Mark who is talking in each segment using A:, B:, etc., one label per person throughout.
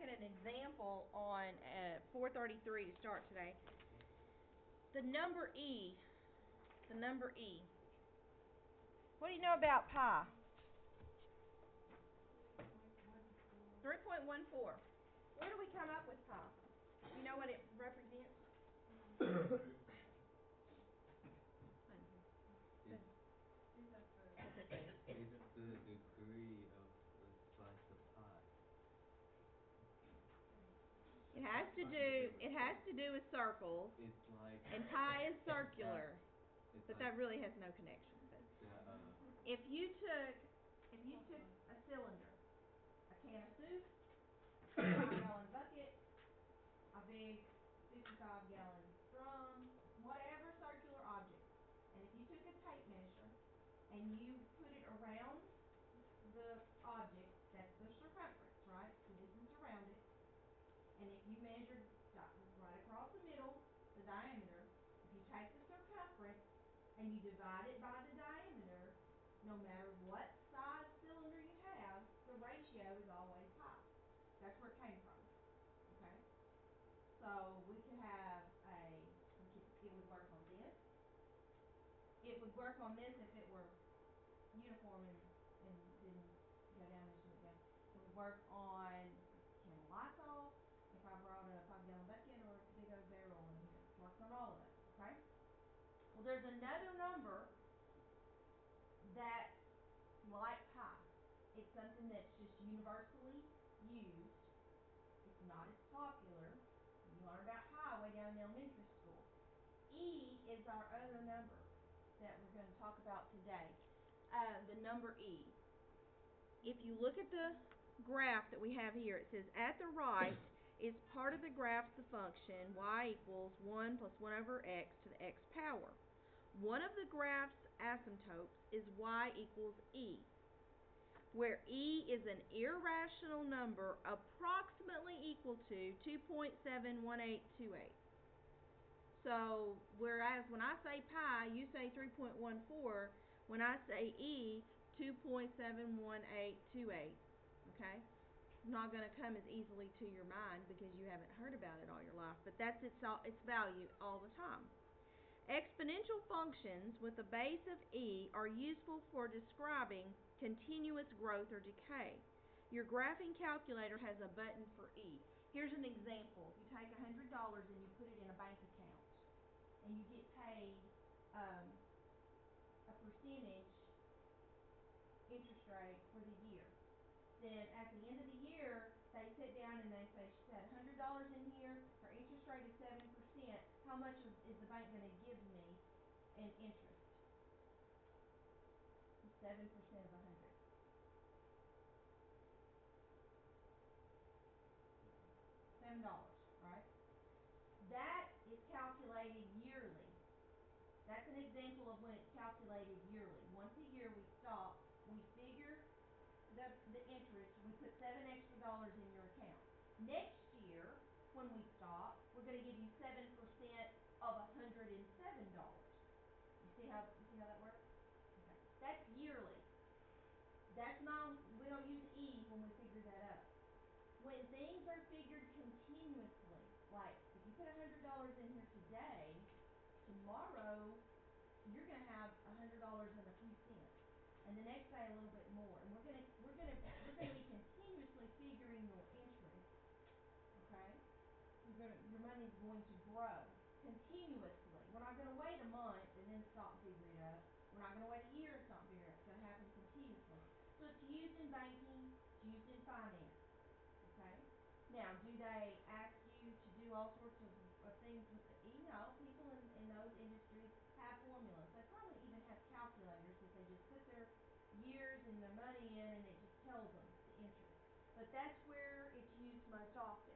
A: at an example on 433 to start today. The number E. What do you know about pi? 3.14. Where do we come up with pi? Do you know what it represents?
B: It's the degree of the slice of pie.
A: It has to do with circles.
B: It's like,
A: and pi is circular, but
B: like,
A: that really has no connection. But if you took a cylinder, a can of soup, a 5-gallon bucket, a big 55-gallon drum, whatever circular object, and if you took a tape measure and you put it around the object, that's the circumference, right? The distance around it. And if you measured right across the middle, the diameter, if you take the circumference and you divide it by the diameter, no matter what size cylinder you have, the ratio is always pi. That's where it came from. Okay? So we could have it would work on this. It would work on this if it were uniform and didn't go down and shoot down. It would work on can lights off, if I brought a 5-gallon bucket or a big old barrel in here. It works on all of those, okay? Well, there's another number that's like pi. It's something that's just universally used. It's not as popular. You learn about pi way down in elementary school. E is our other number that we're going to talk about today. The number E. If you look at the graph that we have here, it says at the right is part of the graph the function y equals 1 plus 1 over x to the x power. One of the graph's asymptotes is y equals e, where e is an irrational number approximately equal to 2.71828. So, whereas when I say pi, you say 3.14, when I say e, 2.71828, okay? Not going to come as easily to your mind because you haven't heard about it all your life, but that's its value all the time. Exponential functions with a base of e are useful for describing continuous growth or decay. Your graphing calculator has a button for e. Here's an example. If you take $100 and you put it in a bank account and you get paid a percentage interest rate for the year, then at the end of the year, they sit down and they say, she had $100 in here, her interest rate is 7%, how much is the bank going to give me in interest? 7% of 100. $7, right? That is calculated yearly. That's an example of when it's calculated yearly. Once a year we stop, we figure the interest, we put $7 extra in your account. Next year, when we stop, we're going to give you 7% of $107. You see how that works? Okay. That's yearly. That's not, we don't use E when we figure that up. When things are figured continuously, like if you put $100 in here today, tomorrow you're going to have $100 and a few cents. And the next day a little bit more, and we're gonna be continuously figuring your interest. Okay, your money's going to grow continuously. We're not going to wait a month and then stop figuring it up. We're not going to wait a year and stop figuring it up. It's going to happen continuously. So it's used in banking. It's used in finance. Okay. Now, do they ask you to do all sorts of things with the E? No, people in those industries have formulas. They probably even have calculators that they just put their years and their money in and it just tells them the interest. But that's where it's used most often.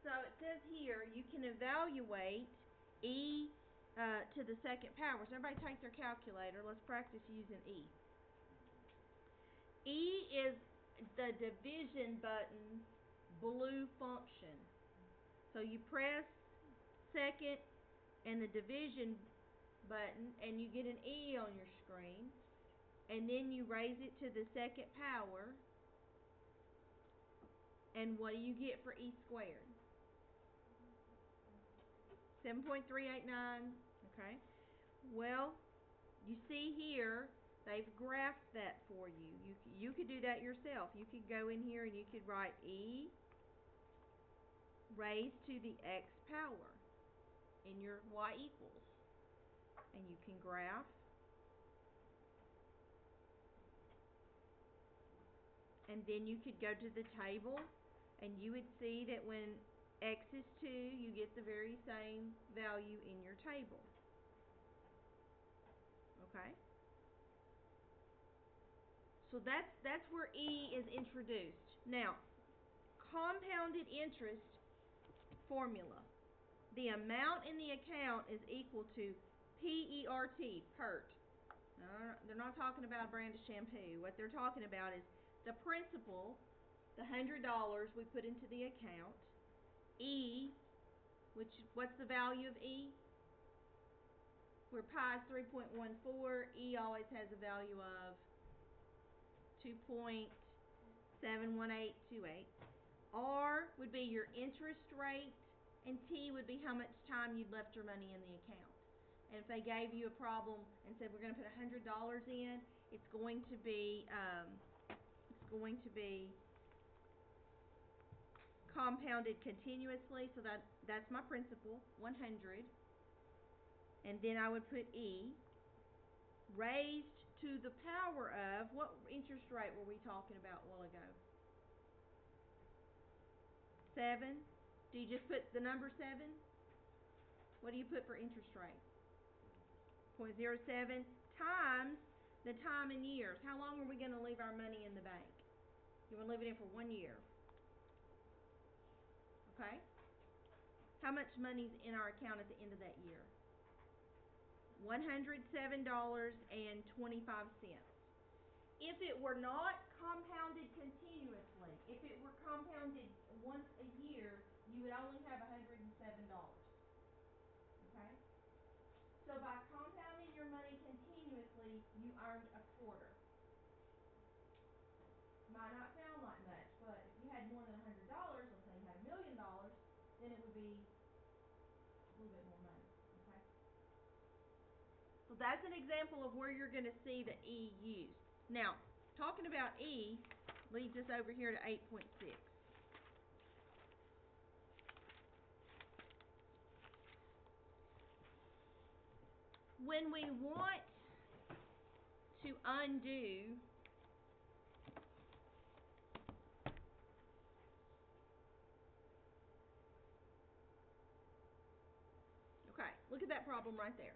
A: So it says here you can evaluate E to the second power. So everybody take their calculator. Let's practice using E. E is the division button blue function. So you press second and the division button and you get an E on your screen, and then you raise it to the second power And what do you get for E squared? 7.389. Okay. Well, you see here, they've graphed that for you. You could do that yourself. You could go in here and you could write E raised to the x power in your y equals. And you can graph. And then you could go to the table and you would see that when x is 2, you get the very same value in your table. Okay? So that's where E is introduced. Now, compounded interest formula. The amount in the account is equal to PERT, PERT. No, they're not talking about a brand of shampoo. What they're talking about is the principal, the $100 we put into the account, E, what's the value of E? Where pi is 3.14, E always has a value of 2.71828. R would be your interest rate, and T would be how much time you'd left your money in the account. And if they gave you a problem and said we're going to put $100 in, it's going to be compounded continuously. So that's my principal, 100, and then I would put E raised to the power of, what interest rate were we talking about a while ago? 7. Do you just put the number 7? What do you put for interest rate? 0.07 times the time in years. How long are we going to leave our money in the bank? You want to leave it in for 1 year. Okay? How much money's in our account at the end of that year? $107.25. If it were not compounded continuously, if it were compounded once a year, you would only have $107. Okay? So by compounding your money continuously, you earned a quarter. Might not sound like much, but if you had more than $100, let's say you had $1 million, then it would be a little bit more money. Okay? So that's an example of where you're going to see the E used. Now, talking about E leads us over here to 8.6. When we want to undo okay, look at that problem right there.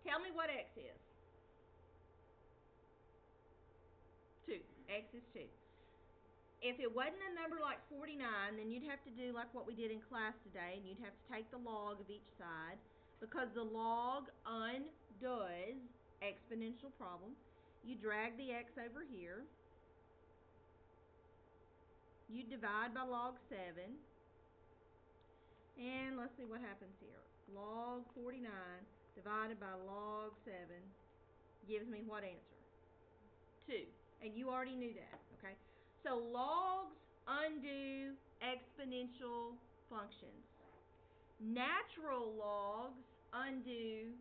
A: Tell me what x is. 2. X is 2. If it wasn't a number like 49, then you'd have to do like what we did in class today, and you'd have to take the log of each side, because the log undoes exponential problem. You drag the x over here. You divide by log 7. And let's see what happens here. Log 49 divided by log 7 gives me what answer? 2. And you already knew that, okay? So logs undo exponential functions. Natural logs undo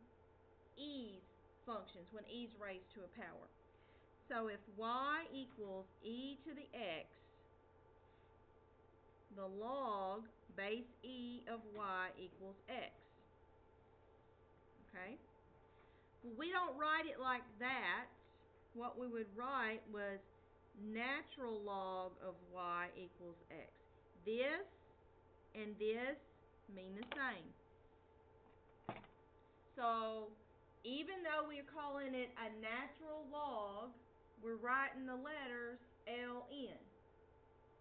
A: e's functions when e's raised to a power. So if y equals e to the x, the log base e of y equals x. Okay? Well, we don't write it like that. What we would write was natural log of y equals x. This and this mean the same. So even though we're calling it a natural log, we're writing the letters ln.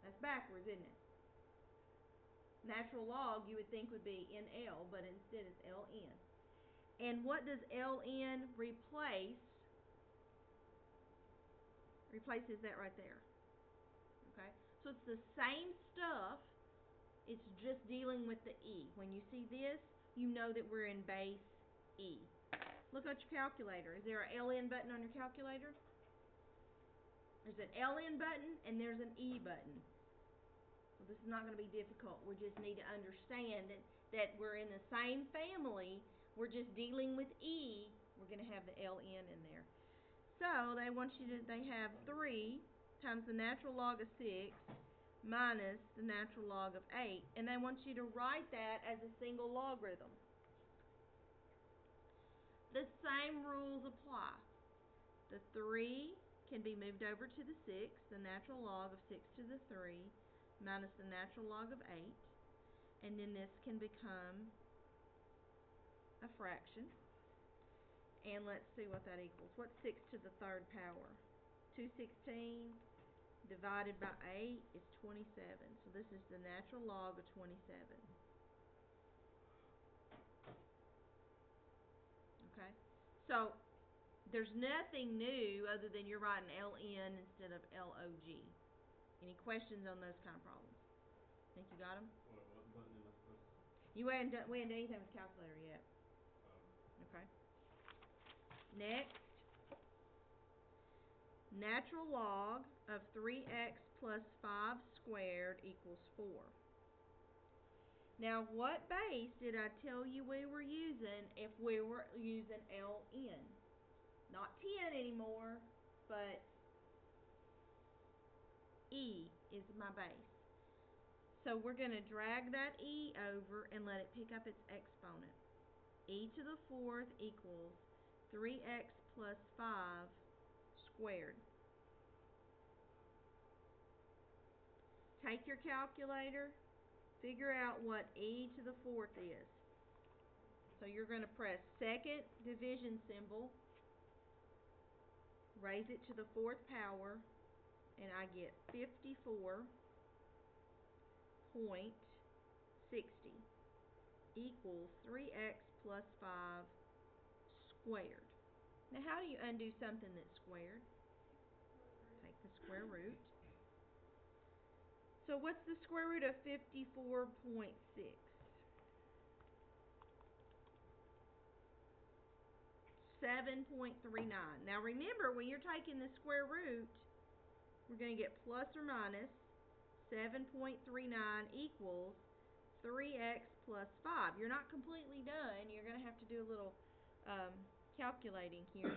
A: That's backwards, isn't it? Natural log you would think would be NL, but instead it's ln. And what does ln replace? Replaces that right there. Okay? So it's the same stuff, it's just dealing with the E. When you see this, you know that we're in base E. Look at your calculator. Is there an LN button on your calculator? There's an LN button and there's an E button. So this is not going to be difficult. We just need to understand that we're in the same family. We're just dealing with E. We're going to have the ln in there. So they have 3 times the natural log of 6 minus the natural log of 8. And they want you to write that as a single logarithm. The same rules apply. The 3 can be moved over to the 6, the natural log of 6 to the 3, minus the natural log of 8. And then this can become a fraction. And let's see what that equals. What's 6 to the 3rd power? 216 divided by 8 is 27. So this is the natural log of 27. Okay? So there's nothing new other than you're writing ln instead of log. Any questions on those kind of problems? Think you got them?
C: What button am I supposed to?
A: We hadn't done anything with the calculator yet. Okay. Next, natural log of 3x plus 5 squared equals 4. Now, what base did I tell you we were using if we were using ln? Not 10 anymore, but e is my base. So we're going to drag that e over and let it pick up its exponent. E to the 4th equals 3x plus 5 squared. Take your calculator, figure out what e to the 4th is. So you're going to press second division symbol, raise it to the 4th power, and I get 54.60 equals 3x plus 5 squared. Now, how do you undo something that's squared? Take the square root. So what's the square root of 54.6? 7.39. Now remember, when you're taking the square root, we're going to get plus or minus 7.39 equals 3x plus 5. You're not completely done. You're going to have to do a little calculating here.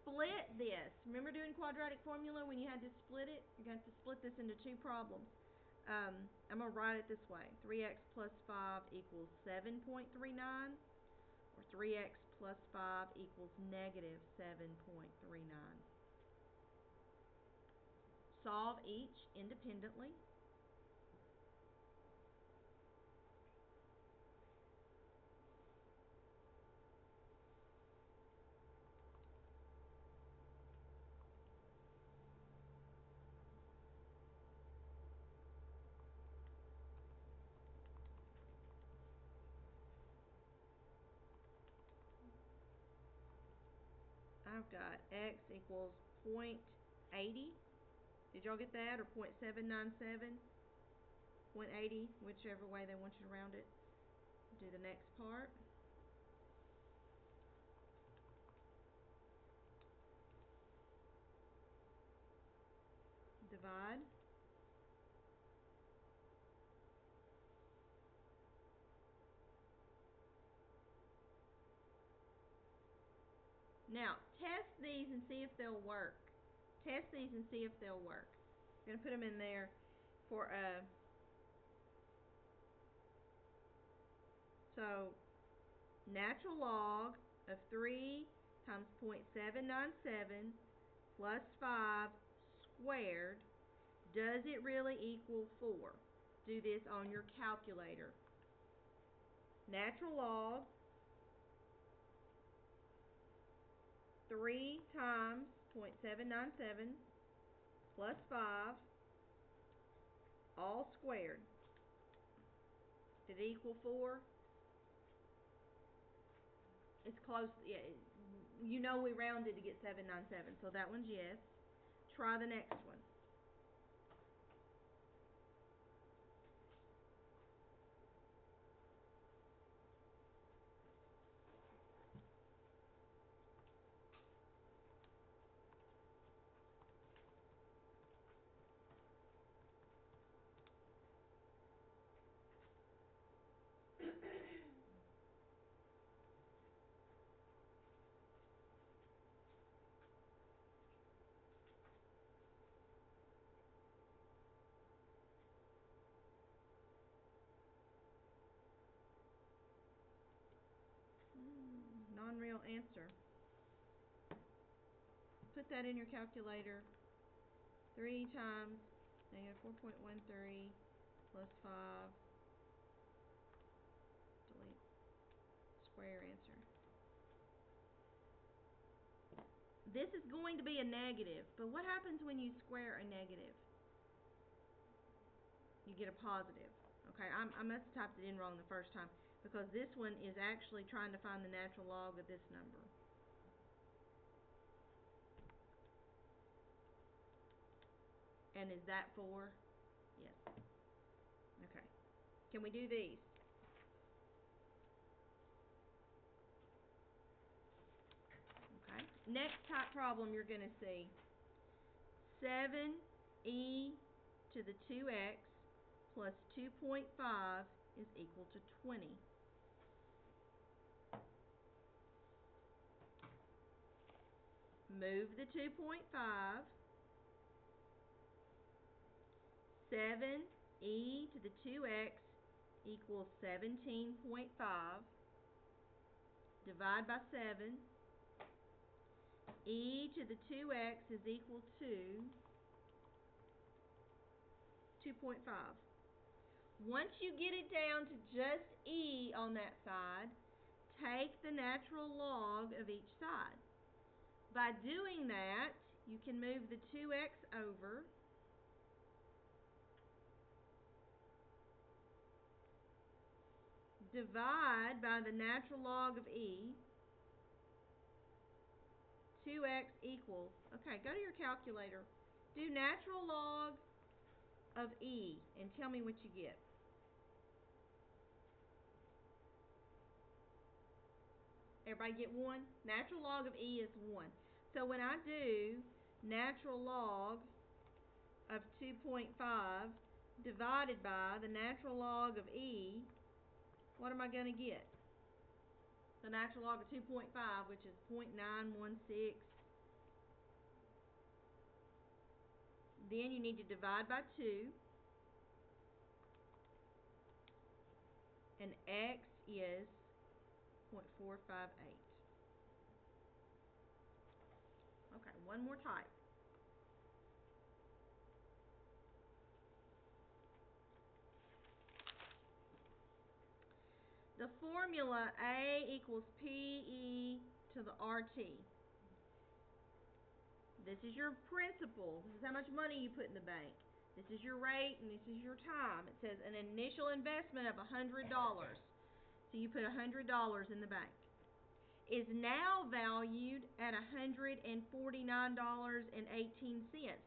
A: Split this. Remember doing quadratic formula when you had to split it? You're going to have to split this into 2 problems. I'm going to write it this way. 3x plus 5 equals 7.39, or 3x plus 5 equals negative 7.39. Solve each independently. I've got x equals 0.80. Did y'all get that? Or 0.797? 0.80, whichever way they want you to round it. Do the next part. Divide. Now, test these and see if they'll work. Test these and see if they'll work. I'm going to put them in there for a... So, natural log of 3 times 0.797 plus 5 squared, does it really equal 4? Do this on your calculator. Natural log 3 times 0.797 plus 5 all squared. Did it equal 4? It's close. Yeah, you know we rounded to get 797, so that one's yes. Try the next one. non-real answer. Put that in your calculator. 3 times negative 4.13 plus 5. Delete. Square answer. This is going to be a negative, but what happens when you square a negative? You get a positive. Okay, I must have typed it in wrong the first time, because this one is actually trying to find the natural log of this number. And is that 4? Yes. Okay. Can we do these? Okay. Next type problem you're going to see. 7e to the 2x plus 2.5 is equal to 20. Move the 2.5. 7e to the 2x equals 17.5. Divide by 7. E to the 2x is equal to 2.5. Once you get it down to just e on that side, take the natural log of each side. By doing that, you can move the 2x over. Divide by the natural log of e. 2x equals, okay, go to your calculator. Do natural log of e and tell me what you get. Everybody get 1? Natural log of e is 1. So when I do natural log of 2.5 divided by the natural log of e, what am I going to get? The natural log of 2.5, which is 0.916. Then you need to divide by 2. And x is 0.458. Okay, one more type. The formula A equals PE to the RT. This is your principal. This is how much money you put in the bank. This is your rate and this is your time. It says an initial investment of $100. So you put $100 in the bank. Is now valued at $149.18.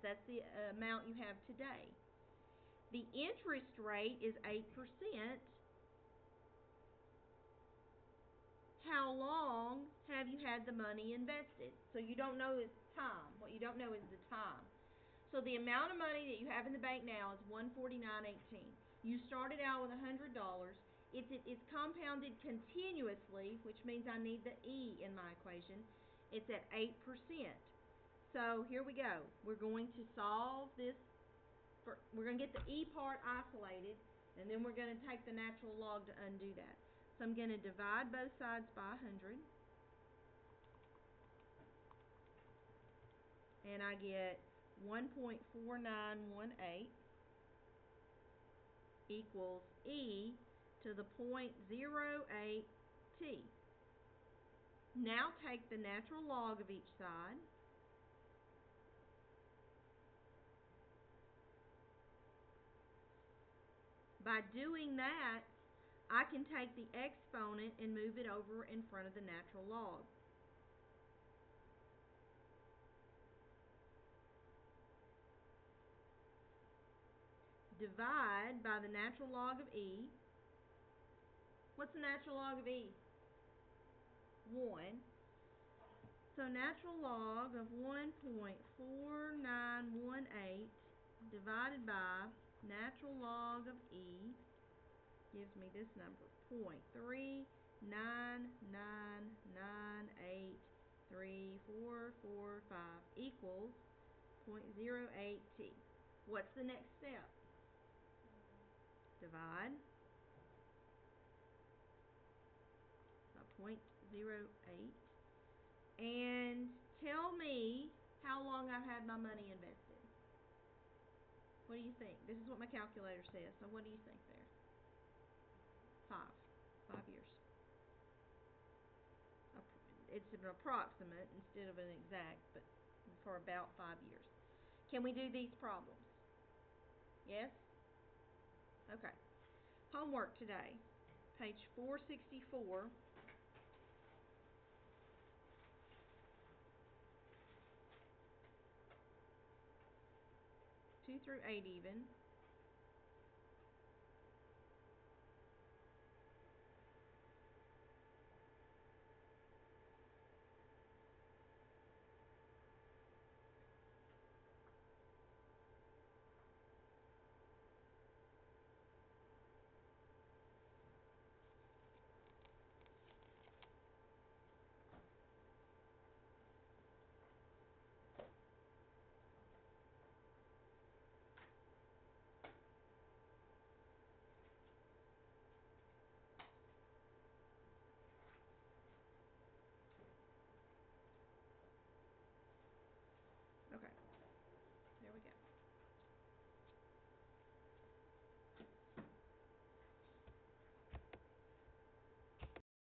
A: That's the amount you have today. The interest rate is 8%. How long have you had the money invested? So you don't know is time. What you don't know is the time. So the amount of money that you have in the bank now is $149.18. You started out with $100. It's compounded continuously, which means I need the E in my equation. It's at 8%. So here we go. We're going to solve this. We're going to get the E part isolated, and then we're going to take the natural log to undo that. So I'm going to divide both sides by 100. And I get 1.4918 equals E to the 0.08t. Now take the natural log of each side. By doing that, I can take the exponent and move it over in front of the natural log. Divide by the natural log of E. What's the natural log of E? 1. So natural log of 1.4918 divided by natural log of E gives me this number, 0.399934445 equals 0.08t. What's the next step? Divide by .08. And tell me how long I've had my money invested. What do you think? This is what my calculator says, so what do you think there? 5 years. It's an approximate instead of an exact, but for about 5 years. Can we do these problems? Yes? Okay. Homework today. Page 464. 2 through 8 even.